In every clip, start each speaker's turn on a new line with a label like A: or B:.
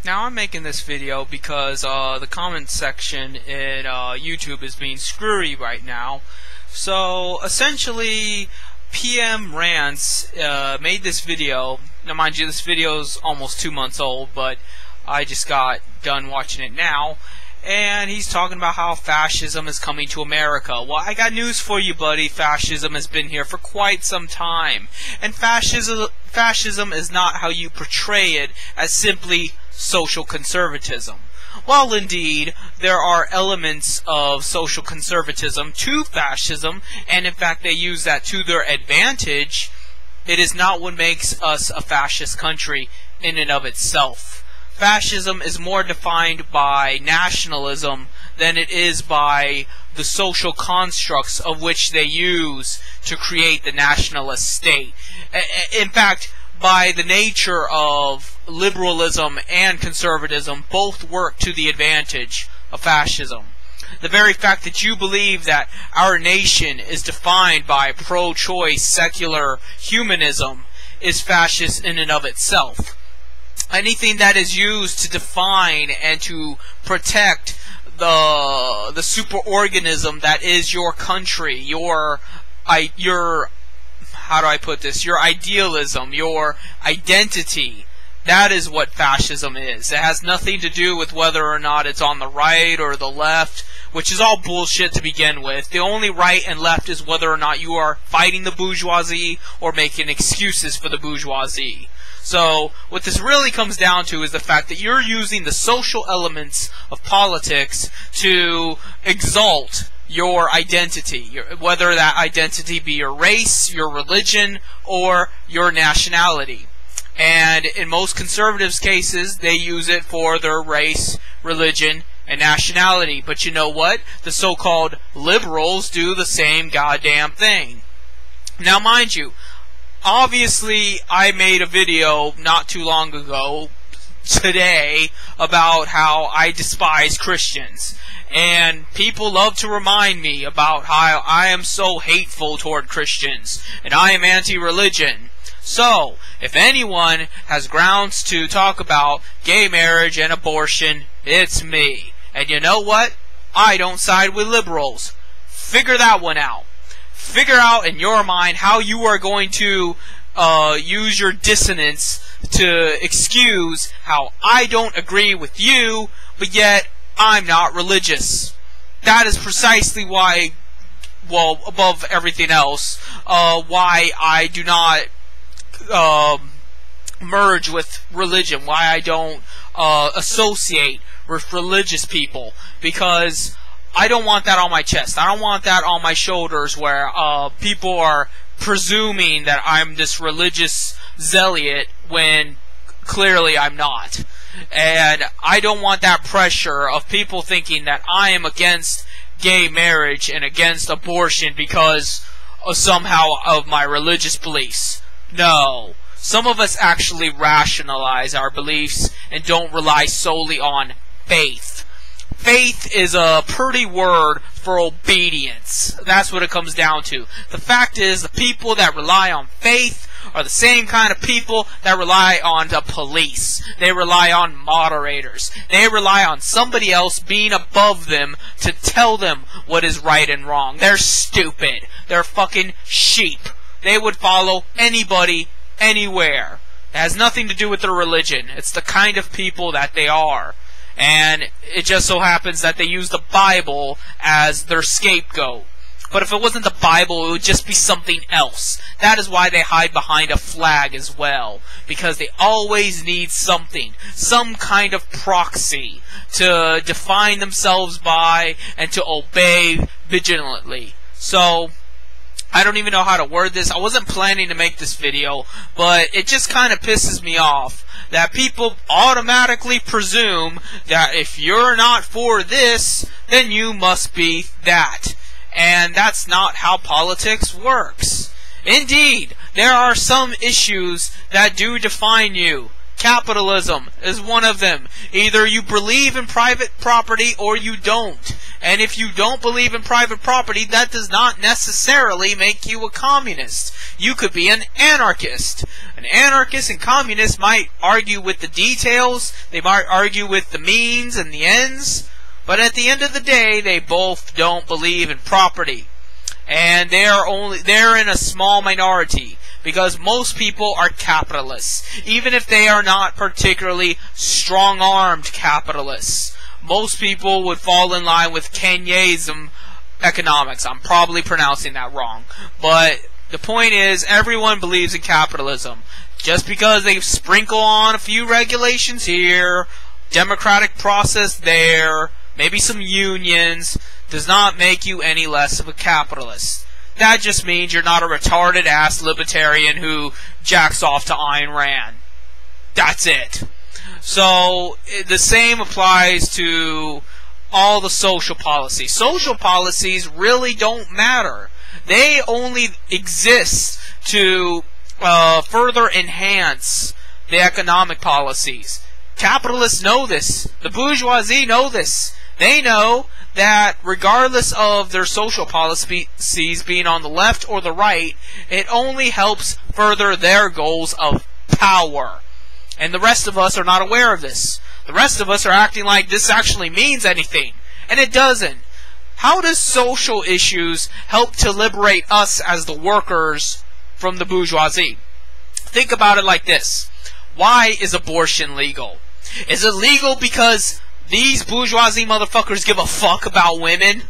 A: Now I'm making this video because the comment section in YouTube is being screwy right now. So essentially, PM Rants made this video. Now mind you, this video is almost 2 months old, but I just got done watching it now. And he's talking about how fascism is coming to America. Well, I got news for you, buddy. Fascism has been here for quite some time. And fascism is not how you portray it as simply social conservatism. While indeed, there are elements of social conservatism to fascism, and in fact they use that to their advantage, it is not what makes us a fascist country in and of itself. Fascism is more defined by nationalism than it is by the social constructs of which they use to create the nationalist state. In fact, by the nature of liberalism and conservatism, both work to the advantage of fascism. The very fact that you believe that our nation is defined by pro-choice secular humanism is fascist in and of itself. Anything that is used to define and to protect the superorganism that is your country, your how do I put this? Your idealism, your identity. That is what fascism is. It has nothing to do with whether or not it's on the right or the left, which is all bullshit to begin with. The only right and left is whether or not you are fighting the bourgeoisie or making excuses for the bourgeoisie. So, what this really comes down to is the fact that you're using the social elements of politics to exalt your identity, whether that identity be your race, your religion, or your nationality. And in most conservatives' cases, they use it for their race, religion, and nationality. But you know what? The so-called liberals do the same goddamn thing. Now, mind you, obviously, I made a video not too long ago, today, about how I despise Christians. And people love to remind me about how I am so hateful toward Christians, and I am anti-religion. So, if anyone has grounds to talk about gay marriage and abortion, it's me. And you know what? I don't side with liberals. Figure that one out. Figure out in your mind how you are going to use your dissonance to excuse how I don't agree with you, but yet I'm not religious. That is precisely why, well, above everything else, why I do not merge with religion, why I don't associate with religious people, because I don't want that on my chest. I don't want that on my shoulders where people are presuming that I'm this religious zealot when clearly I'm not. And I don't want that pressure of people thinking that I am against gay marriage and against abortion because somehow of my religious beliefs. No. Some of us actually rationalize our beliefs and don't rely solely on faith. Faith is a pretty word for obedience. That's what it comes down to. The fact is, the people that rely on faith are the same kind of people that rely on the police. They rely on moderators. They rely on somebody else being above them to tell them what is right and wrong. They're stupid. They're fucking sheep. They would follow anybody, anywhere. It has nothing to do with their religion. It's the kind of people that they are. And it just so happens that they use the Bible as their scapegoat. But if it wasn't the Bible, it would just be something else. That is why they hide behind a flag as well. Because they always need something. Some kind of proxy to define themselves by and to obey vigilantly. So, I don't even know how to word this. I wasn't planning to make this video, but it just kind of pisses me off that people automatically presume that if you're not for this, then you must be that. And that's not how politics works. Indeed, there are some issues that do define you. Capitalism is one of them. Either you believe in private property or you don't. And if you don't believe in private property, that does not necessarily make you a communist. You could be an anarchist. An anarchist and communist might argue with the details, they might argue with the means and the ends, but at the end of the day, they both don't believe in property. And they're in a small minority, because most people are capitalists, even if they are not particularly strong-armed capitalists. Most people would fall in line with Keynesian economics. I'm probably pronouncing that wrong. But the point is, everyone believes in capitalism. Just because they sprinkle on a few regulations here, democratic process there, maybe some unions, does not make you any less of a capitalist. That just means you're not a retarded ass libertarian who jacks off to Ayn Rand. That's it. So, the same applies to all the social policies. Social policies really don't matter. They only exist to further enhance the economic policies. Capitalists know this. The bourgeoisie know this. They know that regardless of their social policies being on the left or the right, it only helps further their goals of power. And the rest of us are not aware of this. The rest of us are acting like this actually means anything. And it doesn't. How does social issues help to liberate us as the workers from the bourgeoisie? Think about it like this. Why is abortion legal? Is it legal because these bourgeoisie motherfuckers give a fuck about women?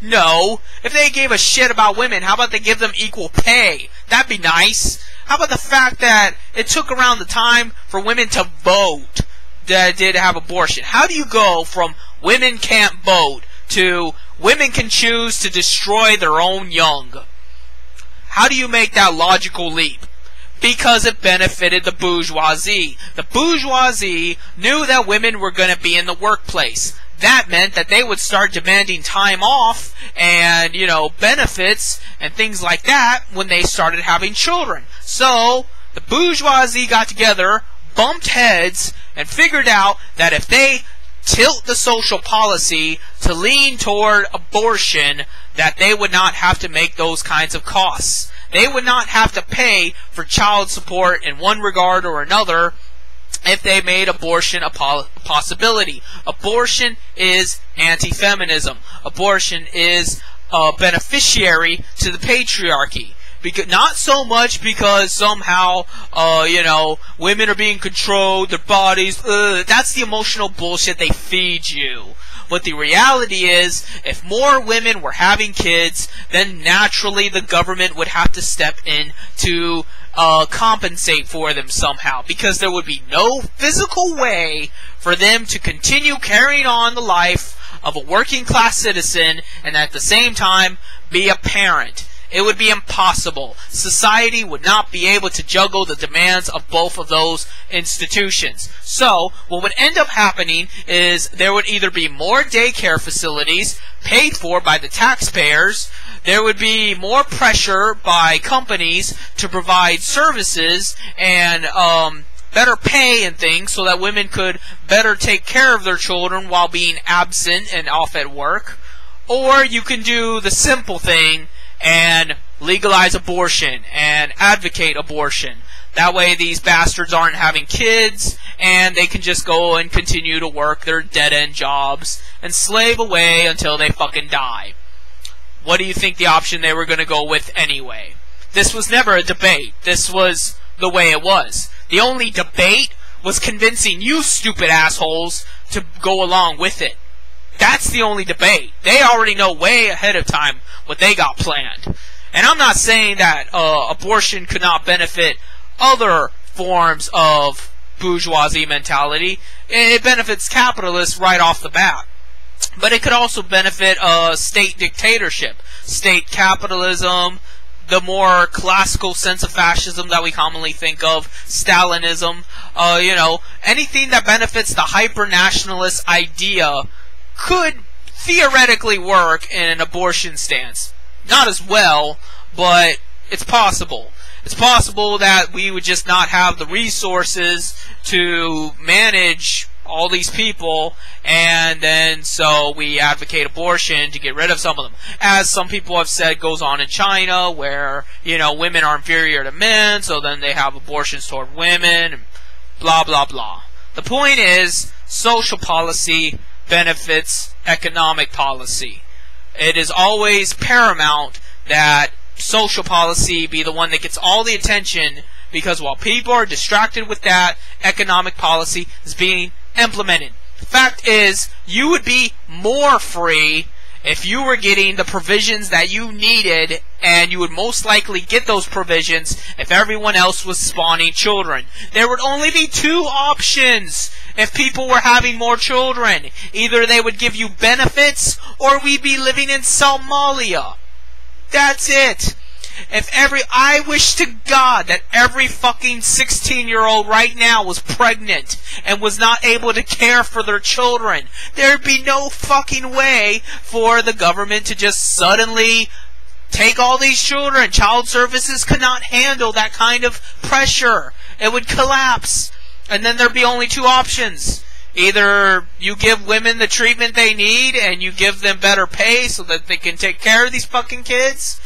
A: No. If they gave a shit about women, how about they give them equal pay? That'd be nice. How about the fact that it took around the time for women to vote that did have abortion? How do you go from women can't vote to women can choose to destroy their own young? How do you make that logical leap? Because it benefited the bourgeoisie. The bourgeoisie knew that women were going to be in the workplace. That meant that they would start demanding time off and, benefits and things like that when they started having children. So, the bourgeoisie got together, bumped heads, and figured out that if they tilt the social policy to lean toward abortion, that they would not have to make those kinds of costs. They would not have to pay for child support in one regard or another if they made abortion a possibility. Abortion is anti-feminism. Abortion is beneficiary to the patriarchy. Not so much because somehow, women are being controlled, their bodies, that's the emotional bullshit they feed you. But the reality is, if more women were having kids, then naturally the government would have to step in to compensate for them somehow, because there would be no physical way for them to continue carrying on the life of a working class citizen and at the same time be a parent. It would be impossible. Society would not be able to juggle the demands of both of those institutions. So, what would end up happening is there would either be more daycare facilities paid for by the taxpayers, there would be more pressure by companies to provide services and better pay and things so that women could better take care of their children while being absent and off at work. Or you can do the simple thing and legalize abortion and advocate abortion. That way these bastards aren't having kids and they can just go and continue to work their dead-end jobs and slave away until they fucking die. What do you think the option they were going to go with anyway? This was never a debate. This was the way it was. The only debate was convincing you stupid assholes to go along with it. That's the only debate. They already know way ahead of time what they got planned. And I'm not saying that abortion could not benefit other forms of bourgeoisie mentality. It benefits capitalists right off the bat. But it could also benefit state dictatorship, state capitalism, the more classical sense of fascism that we commonly think of, Stalinism, anything that benefits the hyper-nationalist idea could theoretically work in an abortion stance. Not as well, but it's possible. It's possible that we would just not have the resources to manage all these people, and then so we advocate abortion to get rid of some of them. As some people have said goes on in China, where, you know, women are inferior to men, so then they have abortions toward women, and blah blah blah. The point is, social policy benefits economic policy. It is always paramount that social policy be the one that gets all the attention, because while people are distracted with that, economic policy is being implemented. The fact is, you would be more free if you were getting the provisions that you needed, and you would most likely get those provisions if everyone else was spawning children. There would only be two options if people were having more children. Either they would give you benefits, or we'd be living in Somalia. That's it. I wish to God that every fucking 16-year-old right now was pregnant and was not able to care for their children. There'd be no fucking way for the government to just suddenly take all these children. Child services could not handle that kind of pressure. It would collapse. And then there'd be only two options. Either you give women the treatment they need and you give them better pay so that they can take care of these fucking kids,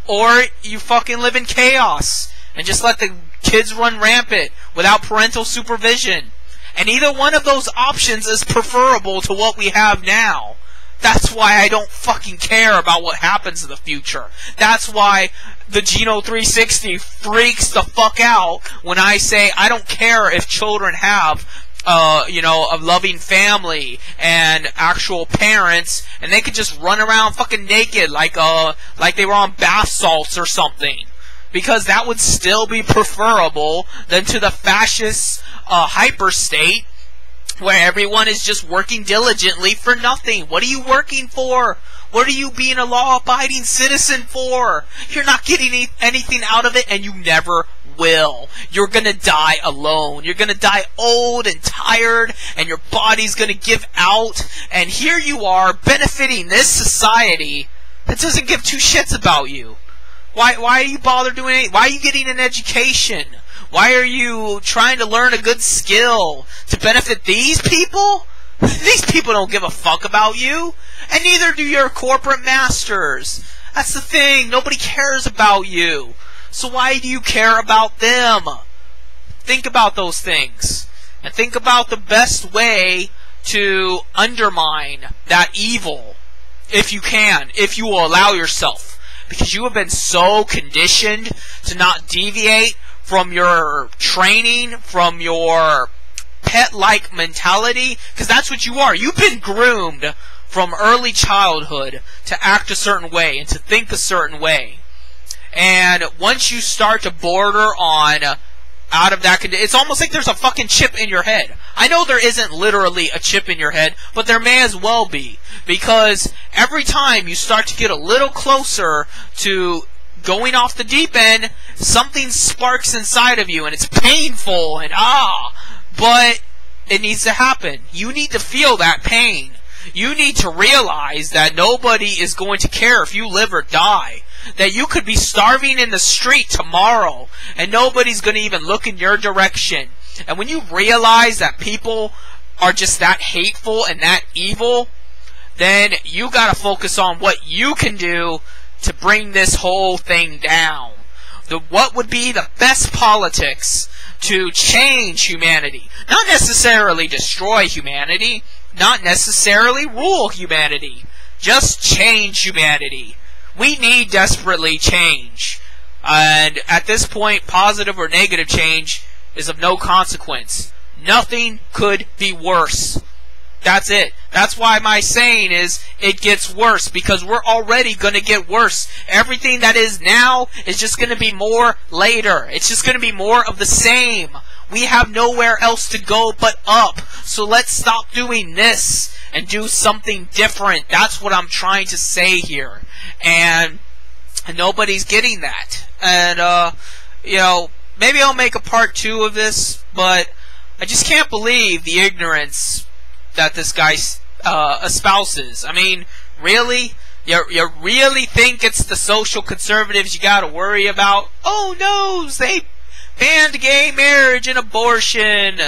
A: or you fucking live in chaos and just let the kids run rampant without parental supervision. And either one of those options is preferable to what we have now. That's why I don't fucking care about what happens in the future. That's why the Geno 360 freaks the fuck out when I say I don't care if children have you know, a loving family and actual parents, and they could just run around fucking naked like they were on bath salts or something. Because that would still be preferable than to the fascist hyper state where everyone is just working diligently for nothing. What are you working for? What are you being a law-abiding citizen for? You're not getting anything out of it, and you never will. You're gonna die alone. You're gonna die old and tired, and your body's gonna give out, and here you are benefiting this society that doesn't give two shits about you. Why are you bother doing anything? Why are you getting an education? Why are you trying to learn a good skill to benefit these people? These people don't give a fuck about you, and neither do your corporate masters. That's the thing. Nobody cares about you. So why do you care about them? Think about those things. And think about the best way to undermine that evil, if you can, if you will allow yourself. Because you have been so conditioned to not deviate from your training, from your pet-like mentality, because that's what you are. You've been groomed from early childhood to act a certain way and to think a certain way. And once you start to border on out of that, it's almost like there's a fucking chip in your head. I know there isn't literally a chip in your head, but there may as well be. Because every time you start to get a little closer to going off the deep end, something sparks inside of you, and it's painful, and but it needs to happen. You need to feel that pain. You need to realize that nobody is going to care if you live or die. That you could be starving in the street tomorrow, and nobody's going to even look in your direction. And when you realize that people are just that hateful and that evil, then you got to focus on what you can do to bring this whole thing down. What would be the best politics to change humanity? Not necessarily destroy humanity, not necessarily rule humanity, just change humanity. We need desperately change. And at this point, positive or negative change is of no consequence. Nothing could be worse. That's it. That's why my saying is, it gets worse, because we're already going to get worse. Everything that is now is just going to be more later. It's just going to be more of the same. We have nowhere else to go but up. So let's stop doing this and do something different. That's what I'm trying to say here. And nobody's getting that. And, you know, maybe I'll make a part 2 of this, but I just can't believe the ignorance that this guy espouses. I mean, really? You really think it's the social conservatives you gotta worry about? Oh no, they banned gay marriage and abortion.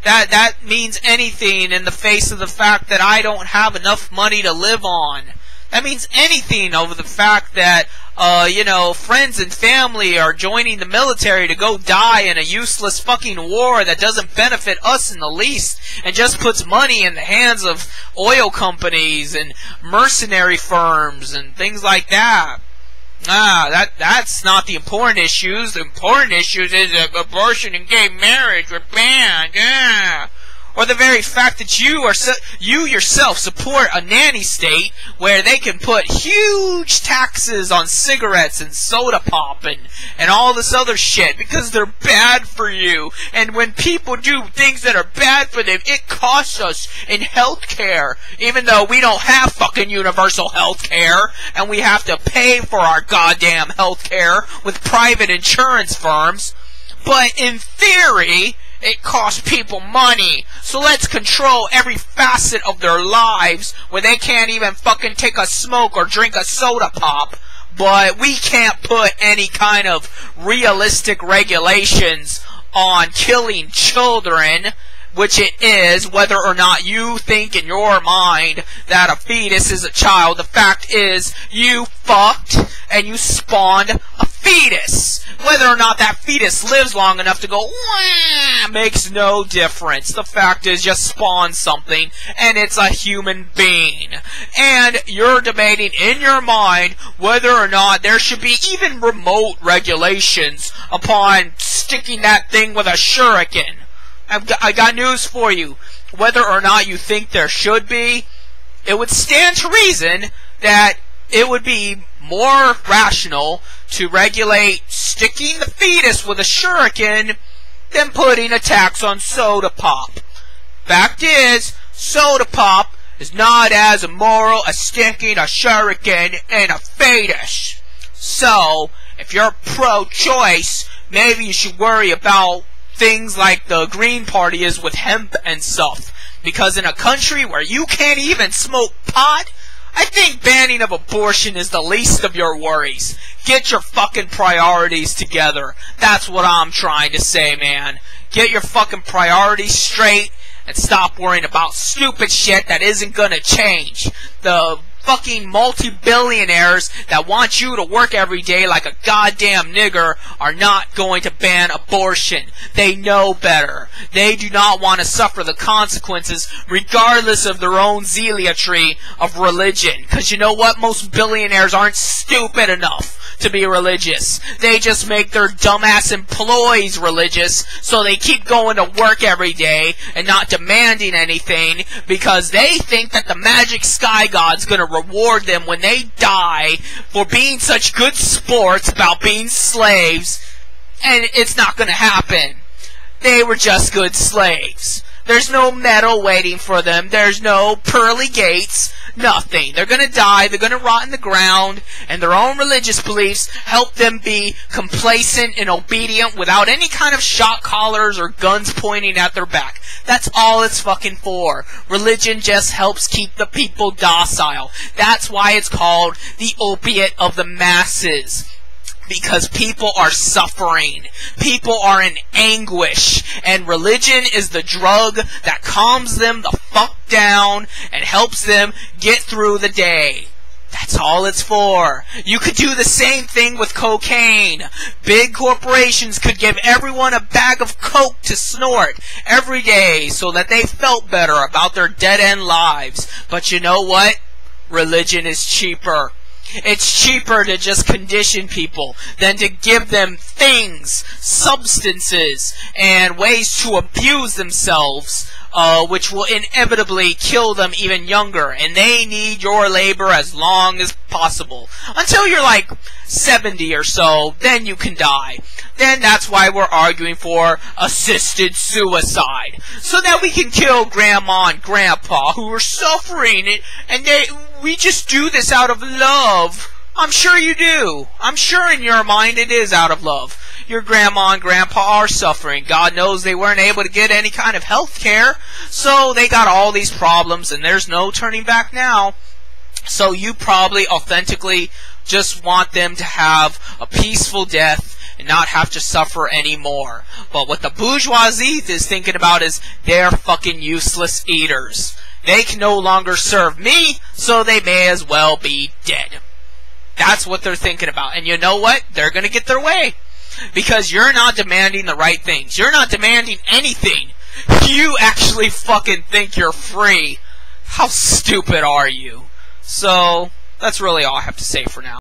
A: That means anything in the face of the fact that I don't have enough money to live on. That means anything over the fact that, friends and family are joining the military to go die in a useless fucking war that doesn't benefit us in the least and just puts money in the hands of oil companies and mercenary firms and things like that. That's not the important issues. The important issues is that abortion and gay marriage were banned. Yeah. Or the very fact that you yourself support a nanny state where they can put huge taxes on cigarettes and soda pop and all this other shit because they're bad for you. And when people do things that are bad for them, it costs us in health care, even though we don't have fucking universal health care and we have to pay for our goddamn health care with private insurance firms. But in theory, it costs people money. So let's control every facet of their lives where they can't even fucking take a smoke or drink a soda pop. But we can't put any kind of realistic regulations on killing children, which it is, whether or not you think in your mind that a fetus is a child. The fact is, you fucked and you spawned a fetus. Whether or not that fetus lives long enough to go, wah, makes no difference. The fact is, you spawned something, and it's a human being. And you're debating in your mind whether or not there should be even remote regulations upon sticking that thing with a shuriken. I got news for you. Whether or not you think there should be, it would stand to reason that it would be more rational to regulate sticking the fetus with a shuriken than putting a tax on soda pop. Fact is, soda pop is not as immoral as sticking a shuriken in a fetus. So, if you're pro-choice, maybe you should worry about things like the Green Party is with hemp and stuff. Because in a country where you can't even smoke pot, I think banning of abortion is the least of your worries. Get your fucking priorities together. That's what I'm trying to say, man. Get your fucking priorities straight and stop worrying about stupid shit that isn't gonna change. The fucking multi-billionaires that want you to work every day like a goddamn nigger are not going to ban abortion. They know better. They do not want to suffer the consequences regardless of their own zealotry of religion. Because you know what? Most billionaires aren't stupid enough to be religious. They just make their dumbass employees religious, so they keep going to work every day and not demanding anything because they think that the magic sky god's gonna reward them when they die for being such good sports about being slaves, and it's not gonna happen. They were just good slaves. There's no medal waiting for them. There's no pearly gates. Nothing. They're gonna die. They're gonna rot in the ground. And their own religious beliefs help them be complacent and obedient without any kind of shock collars or guns pointing at their back. That's all it's fucking for. Religion just helps keep the people docile. That's why it's called the opiate of the masses. Because people are suffering. People are in anguish. And religion is the drug that calms them the fuck down and helps them get through the day. That's all it's for. You could do the same thing with cocaine. Big corporations could give everyone a bag of coke to snort every day so that they felt better about their dead-end lives. But you know what? Religion is cheaper. It's cheaper to just condition people than to give them things, substances, and ways to abuse themselves, which will inevitably kill them even younger. And they need your labor as long as possible. Until you're like 70 or so, then you can die. Then that's why we're arguing for assisted suicide. So that we can kill grandma and grandpa who are suffering, and we just do this out of love. I'm sure you do. I'm sure in your mind it is out of love. Your grandma and grandpa are suffering. God knows they weren't able to get any kind of health care, so they got all these problems, and there's no turning back now. So you probably authentically just want them to have a peaceful death and not have to suffer anymore. But what the bourgeoisie is thinking about is they're fucking useless eaters. They can no longer serve me, so they may as well be dead. That's what they're thinking about. And you know what? They're going to get their way. Because you're not demanding the right things. You're not demanding anything. You actually fucking think you're free. How stupid are you? So, that's really all I have to say for now.